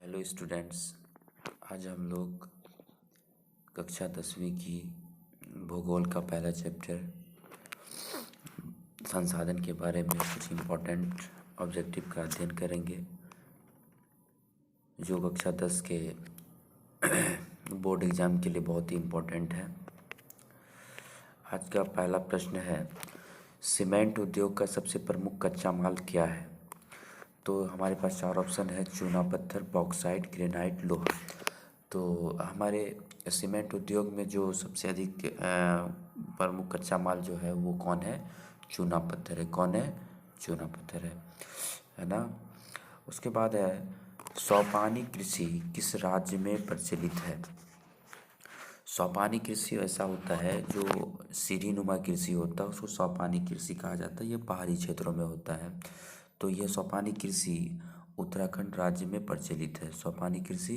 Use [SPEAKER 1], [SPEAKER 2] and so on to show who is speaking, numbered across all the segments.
[SPEAKER 1] Hello students. आज हम लोग कक्षा 10वीं की भूगोल का पहला चैप्टर संसाधन के बारे में कुछ इम्पोर्टेंट ऑब्जेक्टिव का अध्ययन करेंगे, जो कक्षा 10 के बोर्ड एग्ज़ाम के लिए बहुत ही इम्पोर्टेंट है। आज का पहला प्रश्न है, सीमेंट उद्योग का सबसे प्रमुख कच्चा माल क्या है? तो हमारे पास 4 ऑप्शन है: चूना पत्थर, बॉक्साइट, ग्रेनाइट, लोहा। तो हमारे सीमेंट उद्योग में जो सबसे अधिक प्रमुख कच्चा माल जो है वो कौन है? चूना पत्थर है। कौन है? चूना पत्थर है ना। उसके बाद है, सोपानी कृषि किस राज्य में प्रचलित है? सोपानी कृषि ऐसा होता है जो सीढ़ीनुमा कृषि होता है, उसको सोपानी कृषि कहा जाता है। ये पहाड़ी क्षेत्रों में होता है। तो यह सोपानी कृषि उत्तराखंड राज्य में प्रचलित है। सोपानी कृषि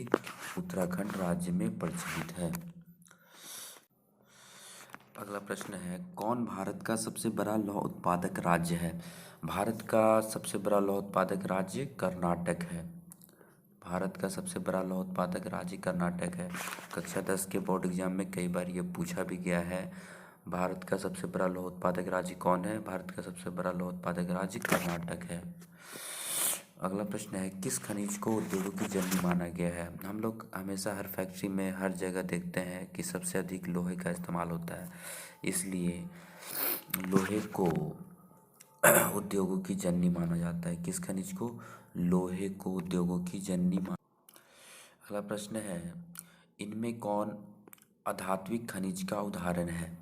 [SPEAKER 1] उत्तराखंड राज्य में प्रचलित है। अगला प्रश्न है, कौन भारत का सबसे बड़ा लौह उत्पादक राज्य है? भारत का सबसे बड़ा लौह उत्पादक राज्य कर्नाटक है। भारत का सबसे बड़ा लौह उत्पादक राज्य कर्नाटक है। कक्षा 10 के बोर्ड एग्जाम में कई बार ये पूछा भी गया है। भारत का सबसे बड़ा लौह उत्पादक राज्य कौन है? भारत का सबसे बड़ा लौह उत्पादक राज्य कर्नाटक है। अगला प्रश्न है, किस खनिज को उद्योगों की जननी माना गया है? हम लोग हमेशा हर फैक्ट्री में हर जगह देखते हैं कि सबसे अधिक लोहे का इस्तेमाल होता है, इसलिए लोहे को उद्योगों की जननी माना जाता है। किस खनिज को? लोहे को उद्योगों की जननी माना। अगला प्रश्न है, इनमें कौन अधात्विक खनिज का उदाहरण है?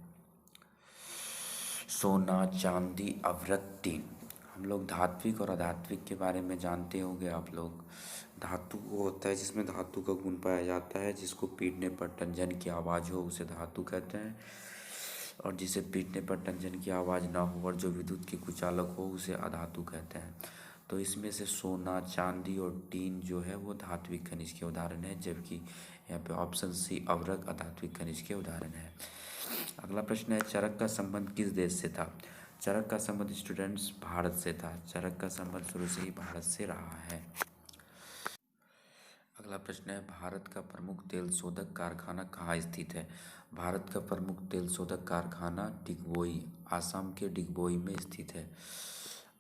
[SPEAKER 1] सोना, चांदी, अवरक्त, टीन। हम लोग धात्विक और अधात्विक के बारे में जानते होंगे आप लोग। धातु वो होता है जिसमें धातु का गुण पाया जाता है, जिसको पीटने पर टंजन की आवाज़ हो उसे धातु कहते हैं, और जिसे पीटने पर टंजन की आवाज़ ना हो और जो विद्युत के कुचालक हो उसे अधातु कहते हैं। तो इसमें से सोना, चांदी और टीन जो है वो धात्विक खनिज के उदाहरण है, जबकि यहाँ पे ऑप्शन सी अवरक्त अधात्विक खनिज के उदाहरण है। अगला प्रश्न है, चरक का संबंध किस देश से था? चरक का संबंध स्टूडेंट्स भारत से था। चरक का संबंध शुरू से ही भारत से रहा है। अगला प्रश्न है, भारत का प्रमुख तेल शोधक कारखाना कहाँ स्थित है? भारत का प्रमुख तेल शोधक कारखाना डिगबोई, आसाम के डिगबोई में स्थित है।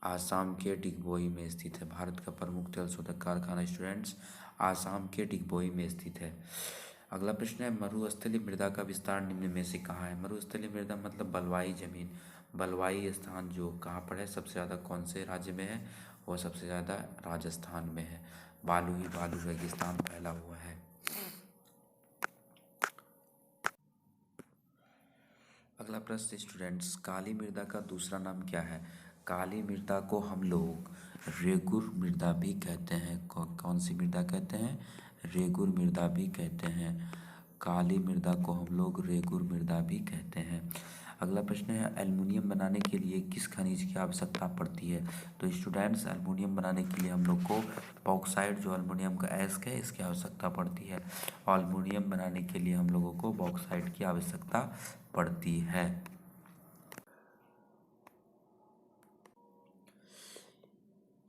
[SPEAKER 1] आसाम के डिगबोई में स्थित है। भारत का प्रमुख तेल शोधक कारखाना स्टूडेंट्स आसाम के डिगबोई में स्थित है। अगला प्रश्न है, मरुस्थलीय मृदा का विस्तार निम्न में से कहाँ है? मरुस्थलीय मृदा मतलब बलवाई जमीन, बलवाई स्थान जो कहाँ पर है? सबसे ज़्यादा कौन से राज्य में है? वो सबसे ज़्यादा राजस्थान में है। बालू ही बालू रेगिस्तान फैला हुआ है। अगला प्रश्न स्टूडेंट्स, काली मृदा का दूसरा नाम क्या है? काली मृदा को हम लोग रेगुर मृदा भी कहते हैं। कौन सी मृदा कहते हैं? रेगुर मृदा भी कहते हैं। काली मृदा को हम लोग रेगुर मृदा भी कहते हैं। अगला प्रश्न है, एल्युमिनियम बनाने के लिए किस खनिज की आवश्यकता पड़ती है? तो स्टूडेंट्स एल्युमिनियम बनाने के लिए हम लोग को बॉक्साइट जो एल्युमिनियम का एस्क है इसकी आवश्यकता पड़ती है। और एल्युमिनियम बनाने के लिए हम लोगों को बॉक्साइट की आवश्यकता पड़ती है।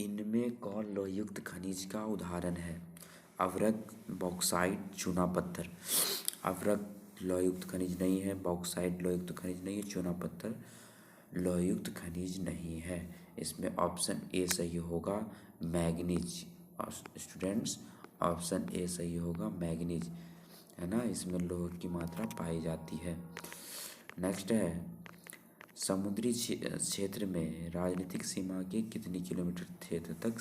[SPEAKER 1] इनमें कौन लोहयुक्त खनिज का उदाहरण है? अवरक्त, बॉक्साइट, चूना पत्थर। अवरक्त लोहयुक्त खनिज नहीं है, बॉक्साइट लोहयुक्त खनिज नहीं है, चूना पत्थर लोहयुक्त खनिज नहीं है। इसमें ऑप्शन ए सही होगा, मैग्नीज। स्टूडेंट्स ऑप्शन ए सही होगा, मैग्नीज, है ना। इसमें लोह की मात्रा पाई जाती है। नेक्स्ट है, समुद्री क्षेत्र में राजनीतिक सीमा के कितनी किलोमीटर क्षेत्र तक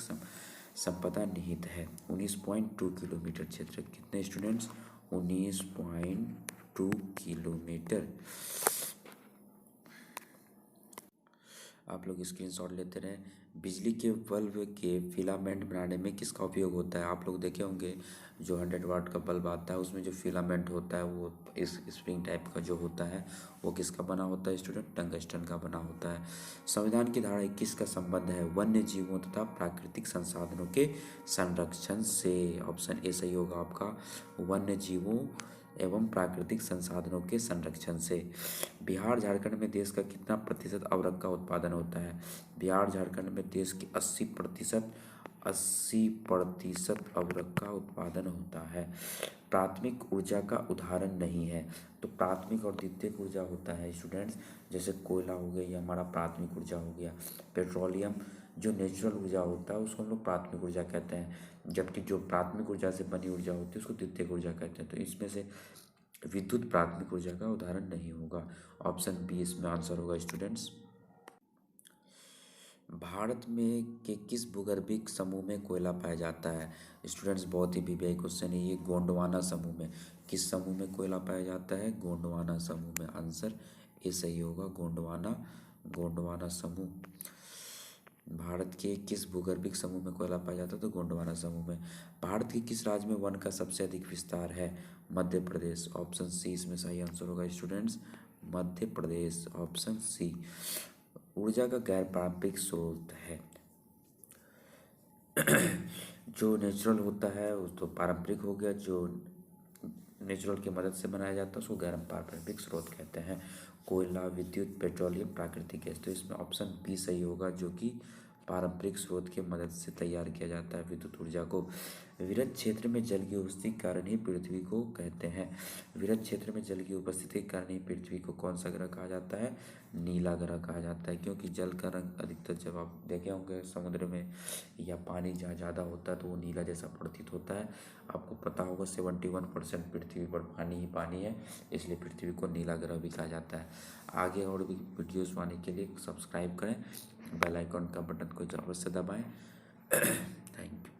[SPEAKER 1] संपदा निहित है? 19.2 किलोमीटर क्षेत्र। कितने स्टूडेंट्स? 19.2 किलोमीटर। आप लोग स्क्रीनशॉट लेते रहें। बिजली के बल्ब के फिलामेंट बनाने में किसका उपयोग होता है? आप लोग देखे होंगे जो 100 वाट का बल्ब आता है उसमें जो फिलामेंट होता है वो इस स्प्रिंग टाइप का जो होता है वो किसका बना होता है स्टूडेंट? टंगस्टन का बना होता है। संविधान की धारा 21 का संबंध है वन्य जीवों तथा प्राकृतिक संसाधनों के संरक्षण से। ऑप्शन ए सही होगा आपका, वन्य जीवों एवं प्राकृतिक संसाधनों के संरक्षण से। बिहार झारखंड में देश का कितना प्रतिशत अवरक्त का उत्पादन होता है? बिहार झारखंड में देश के 80% 80% अवरक का उत्पादन होता है। प्राथमिक ऊर्जा का उदाहरण नहीं है। तो प्राथमिक और द्वितीयक ऊर्जा होता है स्टूडेंट्स, जैसे कोयला हो गया, ये हमारा प्राथमिक ऊर्जा हो गया। पेट्रोलियम जो नेचुरल ऊर्जा होता है उसको हम लोग प्राथमिक ऊर्जा कहते हैं, जबकि जो प्राथमिक ऊर्जा से बनी ऊर्जा होती है उसको द्वितीयक ऊर्जा कहते हैं। तो इसमें से विद्युत प्राथमिक ऊर्जा का उदाहरण नहीं होगा। ऑप्शन बी इसमें आंसर होगा स्टूडेंट्स। भारत में के किस भूगर्भिक समूह में कोयला पाया जाता है? स्टूडेंट्स बहुत ही वीवीआई क्वेश्चन है ये। गोंडवाना समूह में। किस समूह में कोयला पाया जाता है? गोंडवाना समूह में। आंसर ए सही होगा, गोंडवाना समूह। भारत के किस भूगर्भिक समूह में कोयला पाया जाता है? तो गोंडवाना समूह में। भारत के किस राज्य में वन का सबसे अधिक विस्तार है? मध्य प्रदेश। ऑप्शन सी इसमें सही आंसर होगा students, Madhya Pradesh. Option C. ऊर्जा का गैर पारंपरिक स्रोत है। जो नेचुरल होता है उस तो पारंपरिक हो गया, जो नेचुरल की मदद से बनाया जाता है उसको गैर पारंपरिक स्रोत कहते हैं। कोयला, विद्युत, पेट्रोलियम, प्राकृतिक गैस। तो इसमें ऑप्शन बी सही होगा, जो कि पारंपरिक स्रोत की मदद से तैयार किया जाता है विद्युत ऊर्जा को। विरत क्षेत्र में जल की उपस्थिति के कारण ही पृथ्वी को कहते हैं। विरत क्षेत्र में जल की उपस्थिति के कारण ही पृथ्वी को कौन सा ग्रह कहा जाता है? नीला ग्रह कहा जाता है, क्योंकि जल का रंग अधिकतर जब आप देखे होंगे समुद्र में या पानी जहाँ ज़्यादा होता है तो वो नीला जैसा प्रतीत होता है। आपको पता होगा 71% पृथ्वी पर पानी ही पानी है, इसलिए पृथ्वी को नीला ग्रह भी कहा जाता है। आगे और भी वीडियोस पाने के लिए सब्सक्राइब करें, बेल आइकन का बटन को ज़रूर से दबाएं। Thank you.